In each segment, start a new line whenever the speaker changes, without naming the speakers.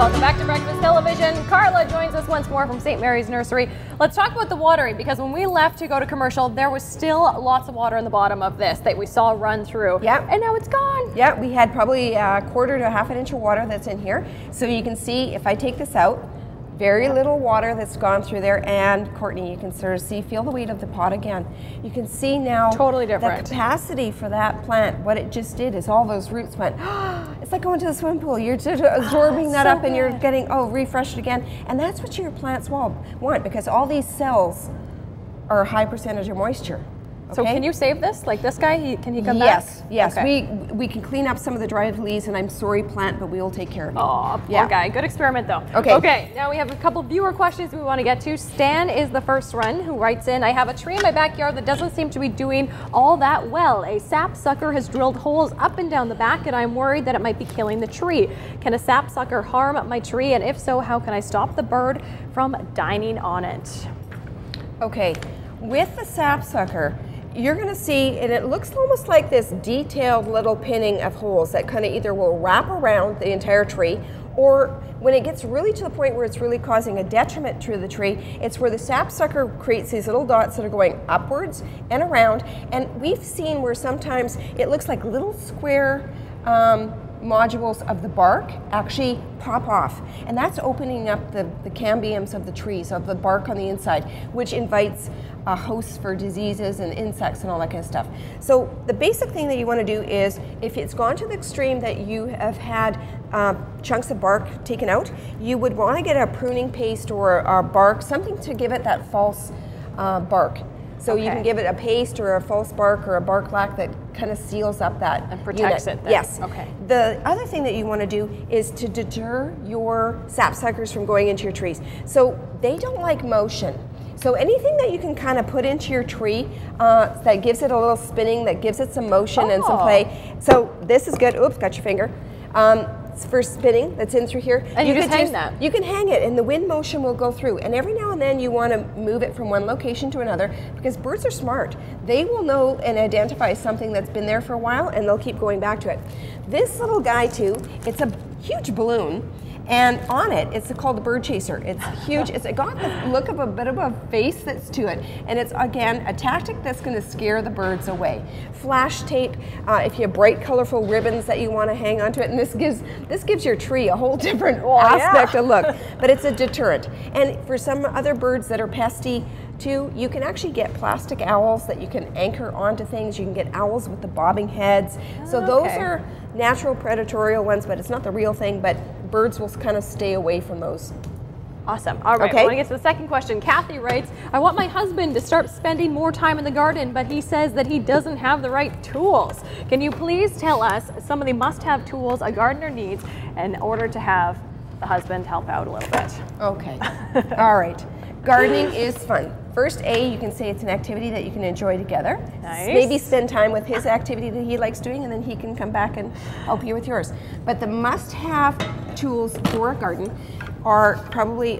Welcome back to Breakfast Television. Carla joins us once more from St. Mary's Nursery. Let's talk about the watering, because when we left to go to commercial, there was still lots of water in the bottom of this that we saw run through.
Yeah.
And now it's gone.
Yeah, we had probably a quarter to half an inch of water that's in here. So you can see, if I take this out, very little water that's gone through there. And Courtney, you can sort of see, feel the weight of the pot again. You can see now
totally different.
The capacity for that plant. What it just did is all those roots went, it's like going to the swimming pool. You're just absorbing that up and you're getting, refreshed again. And that's what your plants want, because all these cells are a high percentage of moisture.
So can you save this? Like this guy, can he come
back? Yes,
okay.
we can clean up some of the dried leaves, and I'm sorry, plant, but we will take care of it.
Oh, yeah. Okay, good experiment though. Okay, now we have a couple viewer questions we want to get to. Stan is the first one who writes in, I have a tree in my backyard that doesn't seem to be doing all that well. A sapsucker has drilled holes up and down the back, and I'm worried that it might be killing the tree. Can a sapsucker harm my tree? And if so, how can I stop the bird from dining on it? Okay, with the sapsucker, you're going to see, and it looks almost like this detailed little pinning of holes that kind of either will wrap around the entire tree, or when it gets really to the point where it's really causing a detriment to the tree, it's where the sapsucker creates these little dots that are going upwards and around. And we've seen where sometimes it looks like little square modules of the bark actually pop off, and that's opening up the cambiums of the trees, of the bark on the inside, which invites a host for diseases and insects and all that kind of stuff. So the basic thing that you want to do is, if it's gone to the extreme that you have had chunks of bark taken out, you would want to get a pruning paste or a bark, something to give it that false bark. So you can give it a paste or a false bark or a bark lac that kind of seals up that and protects it then.
Yes.
Okay.
The other thing that you want to do is to deter your sapsuckers from going into your trees. So they don't like motion. So anything that you can kind of put into your tree that gives it a little spinning, that gives it some motion and some play. So this is good. Oops, got your finger. For spinning, that's in through here.
And you just hang that.
You can hang it, and the wind motion will go through. And every now and then you want to move it from one location to another, because birds are smart. They will know and identify something that's been there for a while, and they'll keep going back to it. This little guy too, it's a huge balloon. And on it, it's called the bird chaser. It's huge. It's got the look of a bit of a face that's to it. And it's, again, a tactic that's going to scare the birds away. Flash tape, if you have bright, colorful ribbons that you want to hang onto it. And this gives your tree a whole different aspect of look. But it's a deterrent. And for some other birds that are pesty, too, you can actually get plastic owls that you can anchor onto things. You can get owls with the bobbing heads. So those are natural predatorial ones, but it's not the real thing, but birds will kind of stay away from those.
Awesome. All right, I want to get to the second question. Kathy writes, I want my husband to start spending more time in the garden, but he says that he doesn't have the right tools. Can you please tell us some of the must-have tools a gardener needs in order to have the husband help out a little bit?
Okay. All right. Gardening is fun. First, you can say it's an activity that you can enjoy together.
Nice.
Maybe spend time with his activity that he likes doing, and then he can come back and help you with yours. But the must-have tools for a garden are probably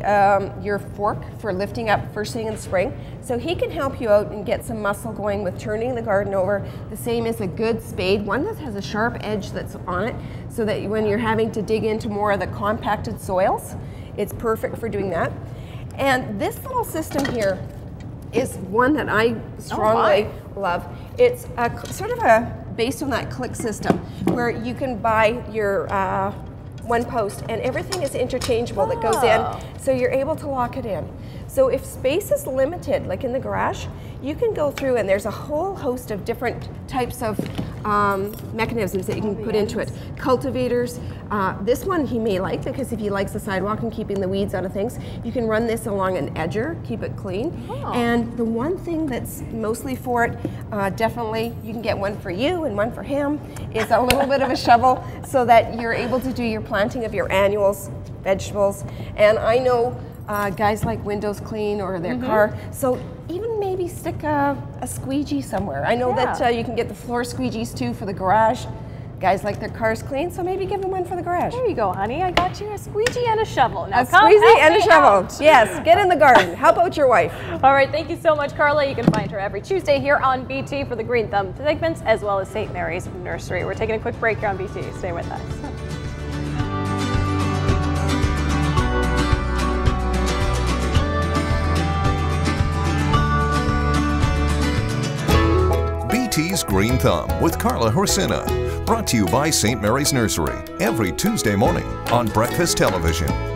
your fork for lifting up first thing in the spring. So he can help you out and get some muscle going with turning the garden over. The same as a good spade, one that has a sharp edge that's on it, so that when you're having to dig into more of the compacted soils, it's perfect for doing that. And this little system here is one that I strongly love. It's sort of based on that click system, where you can buy your one post, and everything is interchangeable that goes in, so you're able to lock it in. So if space is limited, like in the garage, you can go through, and there's a whole host of different types of mechanisms that you can put into it. Cultivators, this one he may like, because if he likes the sidewalk and keeping the weeds out of things, you can run this along an edger, keep it clean. And the one thing that's mostly for it, definitely you can get one for you and one for him, is a little bit of a shovel, so that you're able to do your planting of your annuals, vegetables. And I know guys like windows clean or their car, so even maybe stick a squeegee somewhere. I know that you can get the floor squeegees too for the garage. Guys like their cars clean, so maybe give them one for the garage.
There you go, honey. I got you a squeegee and a shovel. Now
a squeegee and a shovel. Yes, get in the garden. Help out your wife.
All right, thank you so much, Carla. You can find her every Tuesday here on BT for the Green Thumb segments, as well as St. Mary's Nursery. We're taking a quick break here on BT. Stay with us.
Green Thumb with Carla Horsina. Brought to you by St. Mary's Nursery every Tuesday morning on Breakfast Television.